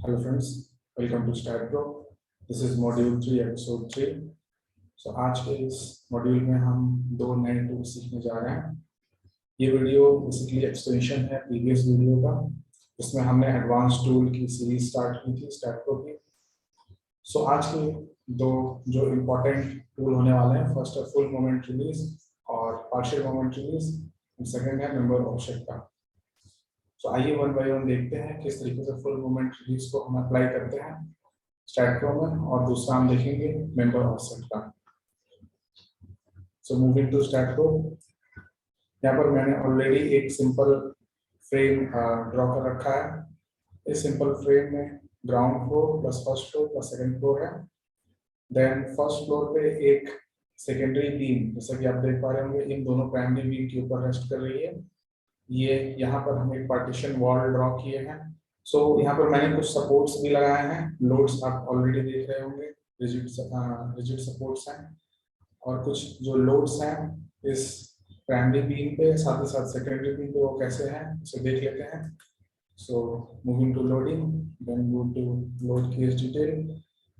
Hello friends, welcome to StatPro. This is Module 3, Episode 3. So आज के इस module में हम दो नए टूल सीखने जा रहे हैं। ये वीडियो बेसिकली एक्सटेंशन है प्रीवियस वीडियो का, जिसमें हमने एडवांस टूल की सीरीज स्टार्ट की थी StatPro की। सो आज के दो जो इम्पोर्टेंट टूल होने वाले हैं, फर्स्ट है फुल मोमेंट रिलीज और पार्शियल मोमेंट रिलीज, सेकेंड है मेंबर ऑफसेट का। तो आइए वन बाय वन देखते हैं किस तरीके से फुल मोमेंट रिलीज को हम अप्लाई करते हैं StatPro में, और दूसरा हम देखेंगे मेंबर ऑफसेट का। सो मूविंग टू StatPro, यहाँ पर मैंने ऑलरेडी एक सिंपल फ्रेम ड्रॉ कर रखा है। इस सिंपल फ्रेम में ground floor plus first floor plus second floor है। देन फर्स्ट फ्लोर पे एक सेकेंडरी बीम, जैसा कि आप देख पा रहे होंगे, इन दोनों प्राइमरी बीम के ऊपर रेस्ट कर रही है। ये यहाँ पर हम एक पार्टीशन वॉल ड्रॉ किए हैं। सो यहाँ पर मैंने कुछ सपोर्ट्स भी लगाए हैं। लोड्स आप ऑलरेडी देख रहे होंगे, रिजिड सपोर्ट्स हैं, और कुछ जो लोड्स हैं इस प्राइमरी बीम पे, साथ ही साथ सेकेंडरी बीम पे, वो कैसे हैं उसे देख लेते हैं। So moving to loading, then move to load case detail.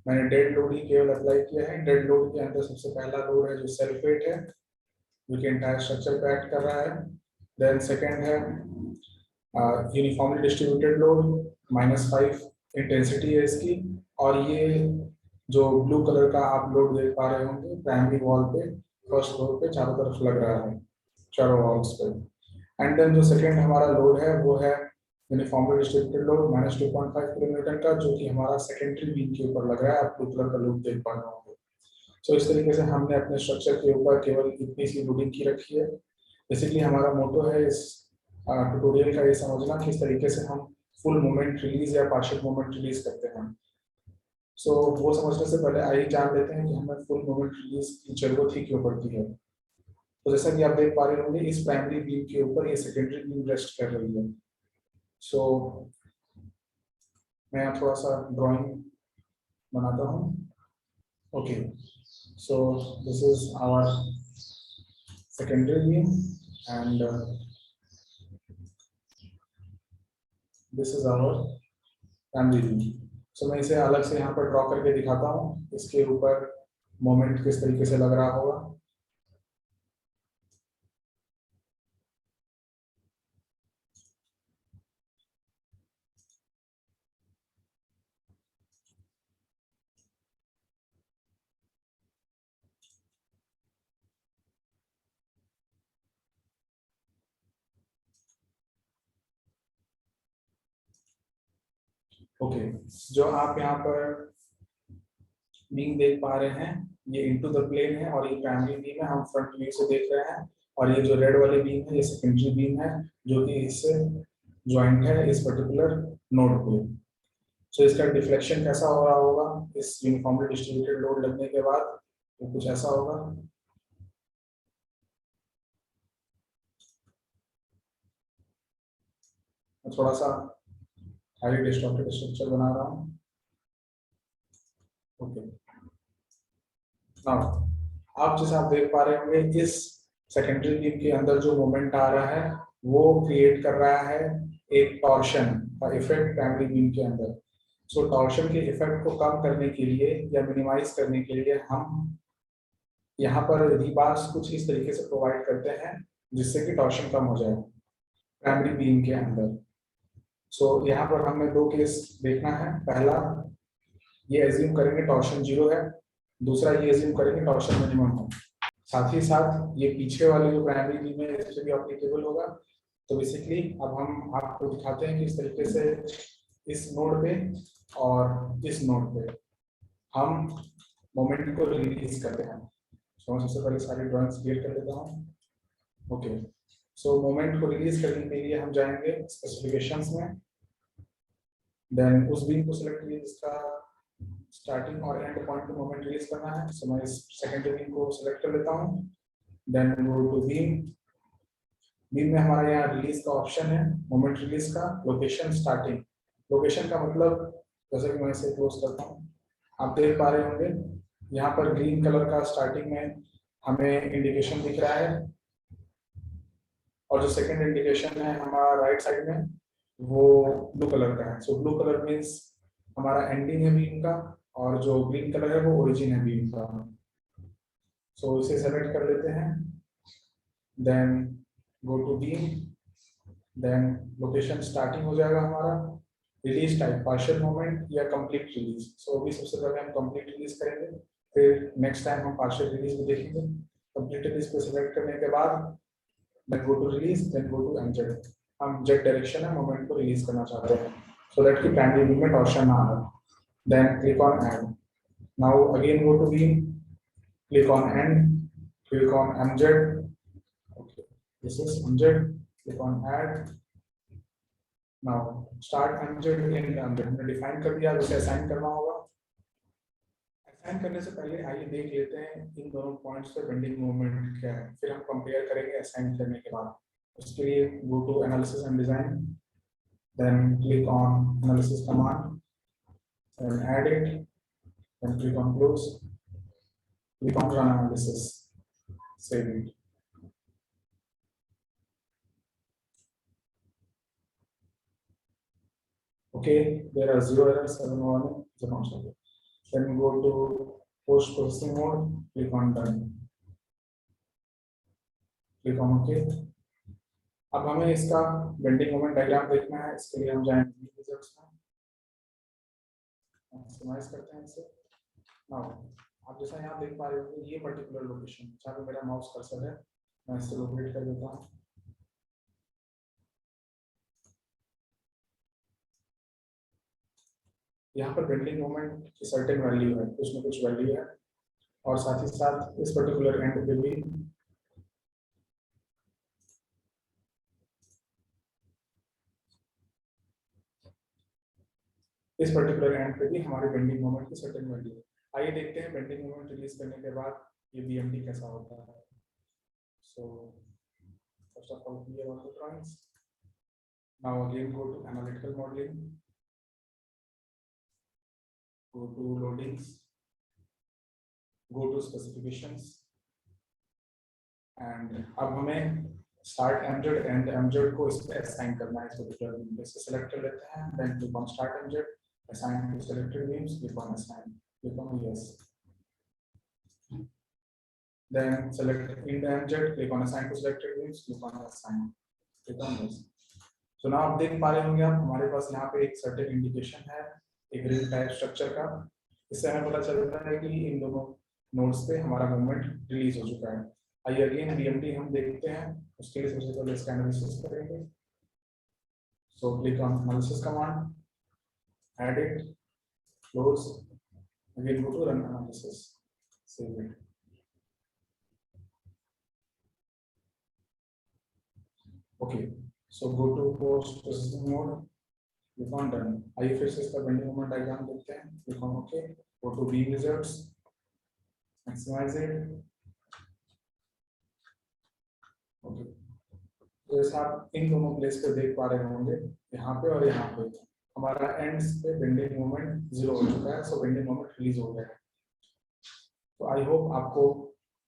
मैंने डेड लोड ही केवल अप्लाई किया है। डेड लोड के अंदर सबसे पहला लोड है जो सेल्फ वेट है, जो कि एंटायर स्ट्रक्चर पे एक्ट कर रहा है। देन सेकेंड है यूनिफॉर्मली डिस्ट्रीब्यूटेड लोड, -5 इंटेंसिटी है इसकी, और ये जो ब्लू कलर का आप लोड देख पा रहे होंगे प्राइमरी वॉल पे, फर्स्ट फ्लोर पे चारों तरफ लग रहा है, चारों वॉल्स पे। एंड देन जो सेकेंड हमारा लोड है वो है यूनिफॉर्मली डिस्ट्रीब्यूटेड लोड -2.5 किलोमीटर का, जो कि हमारा सेकेंडरी बीम के ऊपर लग रहा है। आप ब्लू कलर का लोड देख पा रहे होंगे। सो इस तरीके से हमने अपने स्ट्रक्चर के ऊपर केवल इतनी सी लोडिंग की रखी है। बेसिकली हमारा मोटो है इस ट्यूटोरियल का ये समझना कि इस तरीके से हम फुल मोमेंट रिलीज या पार्शियल मोमेंट रिलीज करते हैं। सो वो समझने से पहले आइए जान लेते हैं कि हमें फुल मोमेंट रिलीज की जरूरत ही क्यों पड़ती है। तो जैसा कि आप देख पा रहे होंगे, इस प्राइमरी बीम के ऊपर ये सेकेंडरी बीम रेस्ट कर रही है। सो मैं थोड़ा सा ड्राइंग बनाता हूँ। Okay, so this is our secondary beam and this is our primary beam. So मैं इसे अलग से यहाँ पर ड्रॉ करके दिखाता हूँ, इसके ऊपर मोमेंट किस तरीके से लग रहा होगा। ओके, जो आप यहाँ पर बीम देख पा रहे हैं ये इनटू द प्लेन है, और ये प्राइमरी बीम है, हम फ्रंट व्यू से देख रहे हैं। और ये जो रेड वाली बीम है ये सेकेंडरी बीम है, जो कि इससे ज्वाइंट है इस पर्टिकुलर नोड पे। सो इसका डिफ्लेक्शन कैसा हो रहा होगा इस यूनिफॉर्मली डिस्ट्रीब्यूटेड लोड लगने के बाद, तो कुछ ऐसा होगा। मैं थोड़ा सा हाईली डिस्टॉर्टेड स्ट्रक्चर बना रहा हूँ। ओके, नाउ आप जैसे आप देख पा रहे होंगे, इस सेकेंडरी बीम के अंदर जो मोमेंट आ रहा है वो क्रिएट कर रहा है एक टॉर्शन का इफेक्ट प्राइमरी बीम के अंदर। सो टॉर्शन के इफेक्ट को कम करने के लिए या मिनिमाइज करने के लिए हम यहाँ पर रिबार्स कुछ इस तरीके से प्रोवाइड करते हैं जिससे कि टॉर्शन कम हो जाए प्राइमरी बीम के अंदर। सो यहाँ पर हमें दो केस देखना है। पहला, ये एज्यूम करेंगे टॉर्शन 0 है। दूसरा, ये एज्यूम करेंगे टॉर्शन मिनिमम है। साथ ही साथ ये पीछे वाले जो प्राइमरी बीम है इससे भी एप्लीकेबल होगा। तो बेसिकली अब हम आपको दिखाते हैं कि इस तरीके से इस नोड पे और इस नोड पे हम मोमेंट को रिलीज करते हैं। तो सबसे पहले सारी ड्राइंग्स क्लियर कर लेता हूँ। ओके, सो मोमेंट को रिलीज करने के लिए हम जाएंगे स्पेसिफिकेशंस में। देन उस बीम को सिलेक्ट कीजिए जिसका स्टार्टिंग और एंड पॉइंट पे मोमेंट रिलीज करना है। सो मैं इस सेकेंडरी बीम को सिलेक्ट कर लेता हूँ। Then go to beam. Beam में हमारा यहाँ रिलीज का ऑप्शन है, मोमेंट रिलीज का लोकेशन स्टार्टिंग। लोकेशन का मतलब, जैसे कि मैं इसे क्लोज करता हूँ, आप देख पा रहे होंगे यहाँ पर ग्रीन कलर का स्टार्टिंग में हमें इंडिकेशन दिख रहा है, और जो सेकंड इंडिकेशन है हमारा राइट साइड में वो ब्लू कलर का है। सो ब्लू कलर मीन्स हमारा एंडिंग है बीम का, और जो ग्रीन कलर है वो ओरिजिन है बीम का। सो इसे सेलेक्ट कर लेते हैं, then go to beam, then location starting हो जाएगा हमारा, रिलीज टाइप पार्शियल मोमेंट या कंप्लीट रिलीज। सो अभी सबसे पहले हम कंप्लीट रिलीज करेंगे, फिर नेक्स्ट टाइम हम पार्शियल रिलीज भी देखेंगे। कंप्लीट रिलीज को सिलेक्ट करने के बाद then go to release, then go to MZ. हम जेड डायरेक्शन है मोमेंट को रिलीज करना चाहते हैं, सो दैट की प्राइमरी मूवमेंट ऑप्शन ना आए। Then click on add, now again go to beam, click on end, click on mz, okay, this is mz, click on add, now start mz in mz। हमने define कर दिया, उसे assign करना होगा। Assign करने से पहले आइए देख लेते हैं इन दोनों पॉइंट्स पे बेंडिंग मोमेंट क्या है, फिर हम कंपेयर करेंगे असाइन करने के बाद। उसके लिए go to analysis and design, then click on analysis command, then add it, then click on close, click on run analysis, save it. Okay, there are 0 errors, 7 warning, the console. Then go to post processing mode, click on done, click on OK। अब हमें इसका bending moment diagram देखना है, इसके लिए हम जाएंगे results में, मैक्सिमाइज करते हैं इसे। नाउ आप जैसा यहाँ देख पा रहे हो, ये पर्टिकुलर लोकेशन जहाँ पे मेरा माउस कर्सर है, मैं इसे लोकेट कर देता हूँ। यहाँ पर बेंडिंग मोमेंट की सर्टेन वैल्यू है, कुछ न कुछ वैल्यू है, और साथ ही साथ इस पर्टिकुलर एंड पे भी इस पर्टिकुलर एंड पे भी हमारे बेंडिंग मोमेंट की सर्टेन वैल्यू है। आइए देखते हैं बेंडिंग मोमेंट रिलीज करने के बाद ये बीएमडी कैसा होता है। So first of all clear on the drawings, now again go to analytical modelling, go to loadings, go to specifications, and अब हमें स्टार्ट एमजेड एंड एमजेड को इस पे असाइन करना है। इस पर्टिकुलर बीम पे सेलेक्ट कर लेते हैं, then click on start MZ, assign to selected beams, click on assign, click on yes, then select in the mz, click on assign to selected beams, click on assign, click on yes। तो now आप देख पा रहे होंगे, आप हमारे पास यहाँ पे एक सर्टेन इंडिकेशन है एक रिंग टाइप स्ट्रक्चर का। इससे हमें पता चलता है कि इन दोनों नोड्स पे हमारा मूवमेंट रिलीज हो चुका है। आइए अगेन बीएमडी हम देखते हैं, उसके लिए सबसे पहले इसका एनालिसिस करेंगे। So click on analysis command, add it, close, again go to run analysis, save it. Okay, so go to post processing mode, click on done। आइए फिर से इसका बेंडिंग मोमेंट डायग्राम देखते हैं, click on OK, go to beam results, maximize it, okay। तो जैसे आप इन दोनों प्लेस पे देख पा रहे होंगे, यहाँ पे और यहाँ पे हमारा एंड्स पे बेंडिंग मोमेंट 0 हो चुका है, सो बेंडिंग मोमेंट रिलीज हो गया है। तो आई होप आपको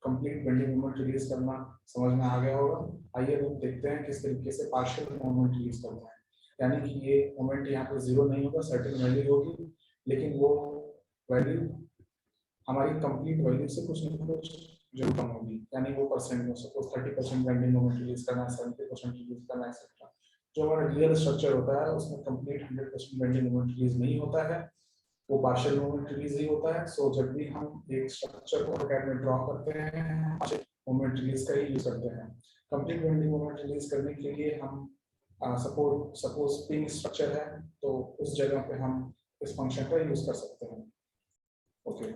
कंप्लीट बेंडिंग मोमेंट रिलीज करना समझ में आ गया होगा। आइए हम देखते हैं किस तरीके से पार्शियल मोमेंट रिलीज करना है, यानी कि ये मोमेंट यहाँ पे 0 नहीं होगा, सर्टेन वैल्यू होगी, लेकिन वो वैल्यू हमारी कंप्लीट वैल्यू से कुछ न कुछ जो कम होगी, यानी वो परसेंट में सपोज 30% बेंडिंग मोमेंट रिलीज करना है, 70% रिलीज करना है, एक्सेट्रा। जो हमारा रियल स्ट्रक्चर होता है उसमें कंप्लीट 100% बेंडिंग मोमेंट रिलीज नहीं होता है, वो पार्शियल मोमेंट रिलीज ही होता है। सो जब भी हम एक स्ट्रक्चर को ऑटोकैड में ड्रॉ करते हैं, मोमेंट रिलीज का ही यूज करते हैं। कंप्लीट बेंडिंग मोमेंट रिलीज करने के लिए हम सपोज पिन स्ट्रक्चर है, तो उस जगह पे हम इस फंक्शन का यूज कर सकते हैं। ओके,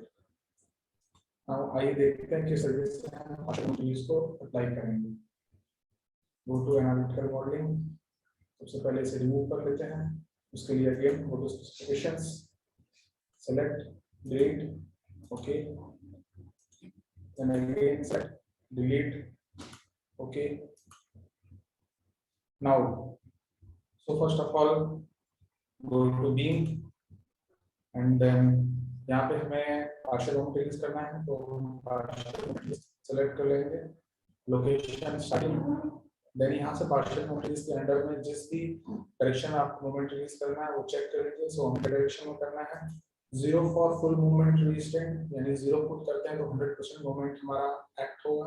अब आइए देखते हैं किस तरीके से हम पार्शियल रिलीज को अप्लाई करेंगे। गो टू एनालिटिकल मॉडलिंग, सबसे पहले इसे रिमूव कर लेते हैं। उसके लिए again go to specifications, select, delete, okay, then again select, delete, okay। Now, so first of all go to beam and then यहाँ पे हमें पार्शियल मोमेंट रिलीज करना है, तो पार्शियल सेलेक्ट कर लेंगे, लोकेशन स्टार्टिंग, देन यहाँ से पार्शियल मोमेंट रिलीज के अंडर में जिस भी डायरेक्शन आपको मोमेंट रिलीज करना है वो चेक कर लीजिए। सो हमें डायरेक्शन में करना है 0 फॉर फुल मूवमेंट रिलीज, यानी 0 पुट करते हैं तो 100% मूवमेंट हमारा एक्ट होगा,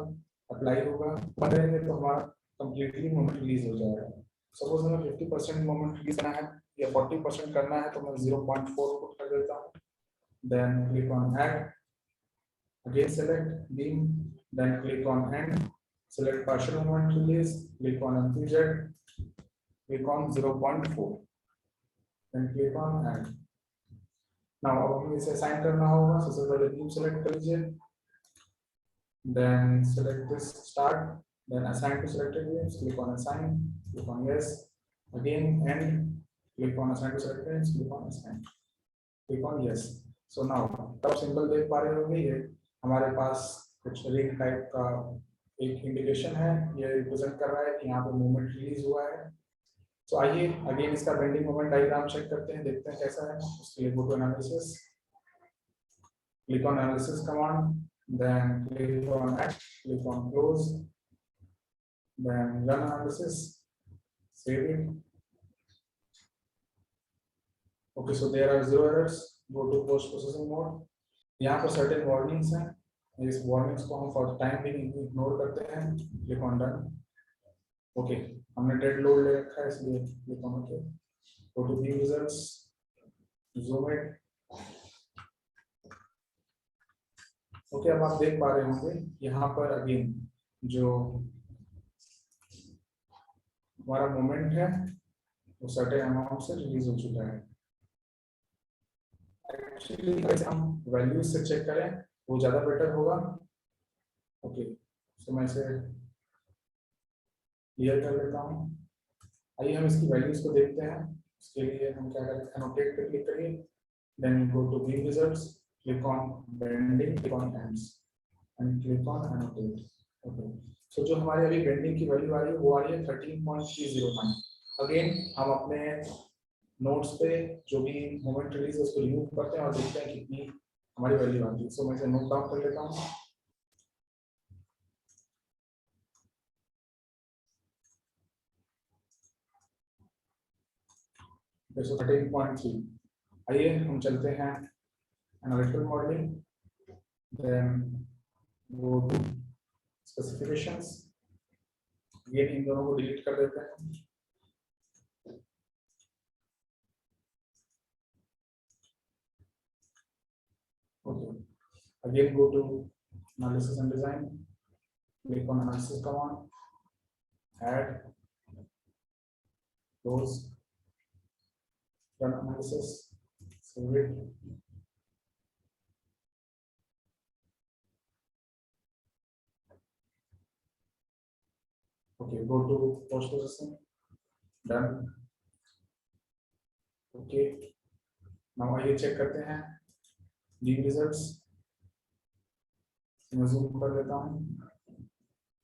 अप्लाई होगा। करेंगे तो हमारा कंप्लीटली मूवमेंट रिलीज हो जाएगा। सपोज हमें 50% मूवमेंट रिलीज करना है या 40% करना है तो मैं 0.4 पुट कर देता हूँ। Then click on add, again select beam, then click on end, select partial moment release, click on MPZ, click on 0.4, then click on add. Now अब हमें इसे assign करना होगा। सबसे पहले beam select कर लीजिए, then select this start, then assign to selected beams, click on assign, click on yes, again end, click on assign to selected beams, click on assign, click on yes. So now तब symbol देख पा रहे होंगे, ये हमारे पास कुछ ring type का एक इंडिकेशन है, ये रिप्रेजेंट कर रहा है कि यहाँ पे मूवमेंट रिलीज हुआ है। तो आइए अगेन इसका बेंडिंग मोमेंट डायग्राम चेक करते हैं, देखते हैं कैसा है। उसके लिए go to analysis, click on analysis command, then click on act, click on close, then run analysis, save it. Okay, so there are 0 errors. Go to post processing mode. यहाँ पर सर्टेन वार्निंग्स हैं, इस warnings को हम for time being ignore करते हैं। Click on done. Okay, हमने dead load ले रखा है इसलिए click on okay. Go to view results, zoom it. Okay, अब आप देख पा रहे होंगे यहाँ पर अगेन जो हमारा मोमेंट है वो सर्टेन अमाउंट से रिलीज हो चुका है। एक्चुअली अगर हम वैल्यूज से चेक करें वो ज़्यादा बेटर होगा। ओके, सो मैं इसे क्लियर कर लेता हूँ। आइए हम इसकी वैल्यूज को देखते हैं। उसके लिए हम क्या करें, एनोटेट पे क्लिक करिए, then go to view results, click on bending, click on ends and click on annotate. Okay, so जो हमारी अभी बेंडिंग की वैल्यू आ रही है वो आ रही है 13.309। अगेन हम अपने नोट्स पे जो भी मोमेंट रिलीज है उसको रिमूव करते हैं और देखते हैं कितनी हमारी वैल्यू आती है। सो मैं इसे नोट डाउन कर लेता हूँ। सो 13.3। आइए हम चलते हैं analytical modelling, then go to specifications. ये इन दोनों को डिलीट कर देते हैं। Okay, again go to analysis and design, click on analysis command, add, close, run analysis, save it. Okay, go to post processing, done. Okay, now आइए check करते हैं व्यू रिजल्ट्स। मैं जूम कर देता हूँ।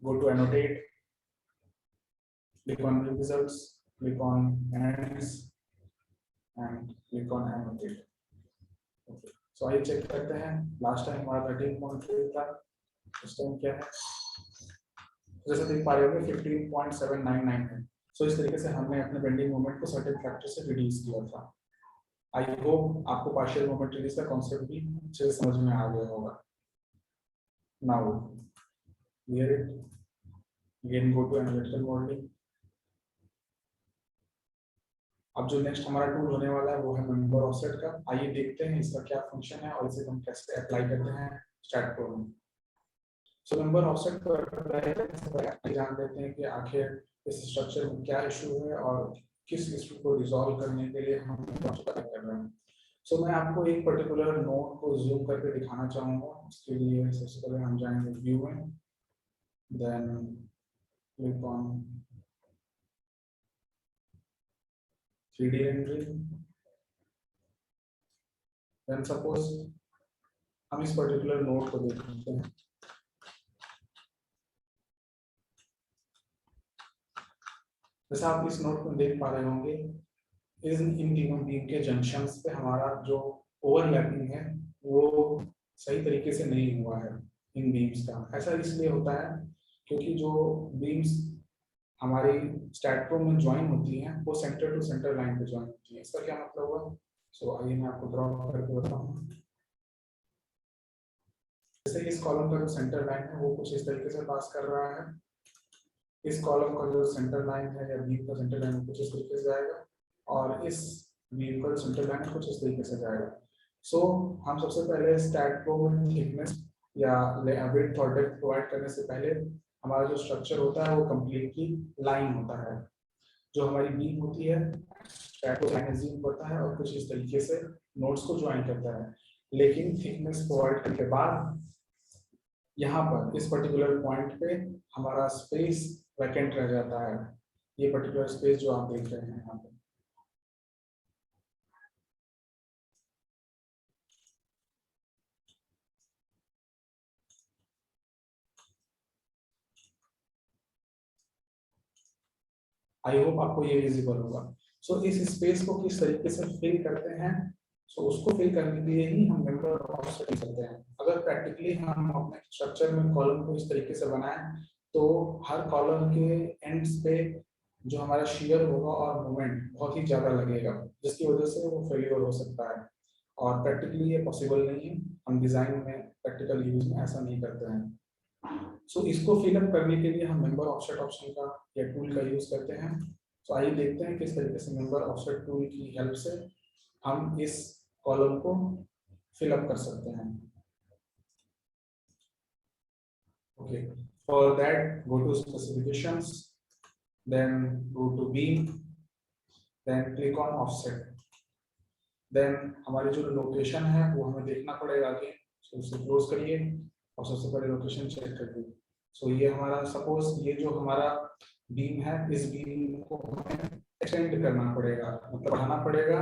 Go to annotate, click on view results, click on ends and click on annotate. Okay, सो आइए check करते हैं। लास्ट टाइम हमारा 13.3 था, इस टाइम क्या है। जैसे देख पा रहे होंगे 15.799 है। सो इस तरीके से हमने अपने बेंडिंग मोमेंट को सर्टेन फैक्टर से रिड्यूस किया था। आई होप आपको पार्शियल मोमेंट रिलीज का कॉन्सेप्ट भी अच्छे से समझ में आ गया होगा। Now clear it, again go to analytical modelling. अब जो नेक्स्ट हमारा टूल होने वाला है वो है मेंबर ऑफसेट का। आइए देखते हैं इसका क्या फंक्शन है और इसे हम कैसे अप्लाई करते हैं स्टैट प्रो में। सो मेंबर ऑफसेट को जान देते हैं कि आखिर इस स्ट्रक्चर में क्या इशू है और किस इशू को रिजॉल्व करने के लिए हम कर रहे हैं। सो मैं आपको एक पर्टिकुलर नोड को जूम करके दिखाना चाहूँगा। उसके लिए सबसे पहले हम जाएंगे व्यू में, then click on 3D rendering. Then suppose हम इस पर्टिकुलर नोड को देख सकते हैं। जैसे आप इस नोड को देख पा रहे होंगे, इन तीनों बीम के जंक्शंस पे हमारा जो ओवरलैपिंग है वो सही तरीके से नहीं हुआ है इन बीम्स का। ऐसा इसलिए होता है क्योंकि जो बीम्स हमारी स्टैटप्रो में ज्वाइन होती हैं वो सेंटर टू सेंटर लाइन पे ज्वाइन होती है। इसका क्या मतलब हुआ? सो आइए मैं आपको ड्रॉ करके बताऊँ। जैसे इस कॉलम का जो सेंटर लाइन है वो कुछ इस तरीके से पास कर रहा है, इस कॉलम का जो सेंटर लाइन है या बीम का सेंटर लाइन कुछ इस तरीके से जाएगा, और इस बीम का जो सेंटर लाइन है कुछ इस तरीके से जाएगा। सो हम सबसे पहले स्टैटप्रो में थिकनेस या विड्थ और डेप्थ प्रोवाइड करने से पहले हमारा जो स्ट्रक्चर होता है वो कंप्लीटली लाइन होता है। जो हमारी बीम होती है स्टैटप्रो लाइन एज्यूम करता है और कुछ इस तरीके से नोड्स को ज्वाइन करता है। लेकिन थिकनेस प्रोवाइड करने के बाद यहाँ पर इस पर्टिकुलर पॉइंट पे हमारा स्पेस वैकेंट रह जाता है। ये पर्टिकुलर स्पेस जो आप देख रहे हैं यहाँ पे, आई होप आपको ये विजिबल होगा। सो इस स्पेस को किस तरीके से फिल करते हैं, सो उसको फिल करने के लिए ही हम मेंबर ऑफसेट करते हैं। अगर प्रैक्टिकली हम अपने स्ट्रक्चर में कॉलम को इस तरीके से बनाएं तो हर कॉलम के एंड्स पे जो हमारा शेयर होगा और मोमेंट बहुत ही ज्यादा लगेगा, जिसकी वजह से वो फेलियर हो सकता है, और प्रैक्टिकली ये पॉसिबल नहीं है। हम डिजाइन में प्रैक्टिकल यूज में ऐसा नहीं करते हैं। सो इसको फिलअप करने के लिए हम मेंबर ऑफसेट ऑप्शन का या टूल का यूज करते हैं। तो आइए देखते हैं किस तरीके से मेंबर ऑफसेट टूल की हेल्प से हम इस कॉलम को फिलअप कर सकते हैं। Okay, for that go to specifications, then go to beam, then click on offset. देन हमारी जो लोकेशन है वो हमें देखना पड़ेगा आगे, तो उसे क्लोज करिए और सबसे पहले लोकेशन चेक करिए। सो ये हमारा सपोज ये जो हमारा बीम है इस बीम को हमें एक्सटेंड करना पड़ेगा, मतलब बढ़ाना पड़ेगा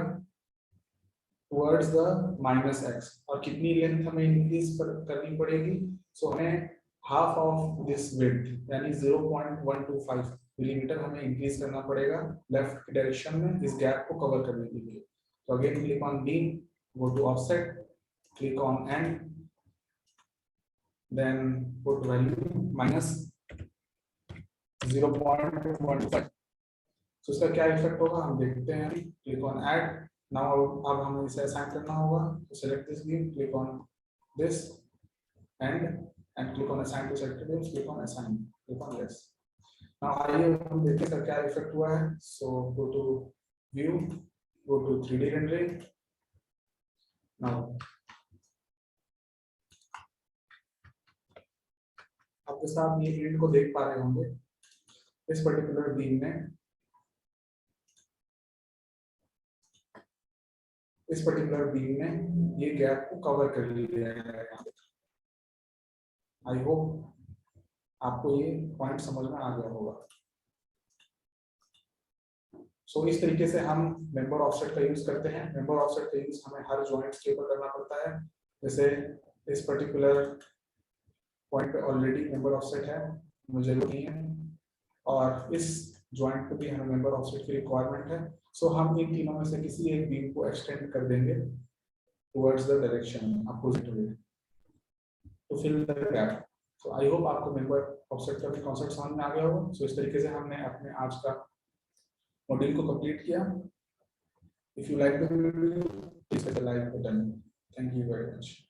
टुवर्ड्स द -x, और कितनी लेंथ हमें इंक्रीज करनी पड़ेगी? सो हमें हाफ ऑफ दिस विड्थ यानी 0.125 मिलीमीटर हमें इंक्रीज करना पड़ेगा लेफ्ट की डायरेक्शन में इस गैप को कवर करने के लिए। So again click on beam, go to offset, click on end, then put value -0.15। तो इसका क्या इफेक्ट होगा हम देखते हैं। Click on add. नाउ अब हमें इसे असाइन करना होगा, तो select this beam, click on this end click on assign to selected beams, click on assign, click on yes. Now आइए हम देखते हैं इसका क्या इफेक्ट हुआ है। So go to view, go to 3D rendering. Now आपके साथ ये एंड को देख पा रहे होंगे। इस पर्टिकुलर बीम में ये गैप को कवर कर लिया गया है। आई होप आपको ये पॉइंट समझ में आ गया होगा। सो इस तरीके से हम मेंबर ऑफसेट का यूज करते हैं। मेंबर ऑफसेट का यूज हमें हर जॉइंट्स के ऊपर करना पड़ता है। जैसे इस पर्टिकुलर पॉइंट पे ऑलरेडी मेंबर ऑफसेट है, मुझे नहीं है, और इस जॉइंट पे भी हमें मेंबर ऑफसेट की रिक्वायरमेंट है। सो हम इन तीनों में से किसी एक बीम को एक्सटेंड कर देंगे towards the direction opposite to it to fill the gap. So I hope आपको मेंबर ऑफसेट का भी कॉन्सेप्ट समझ में आ गया होगा। सो इस तरीके से हमने अपने आज का मॉड्यूल को कंप्लीट किया। If you like the video please hit the like button. Thank you very much.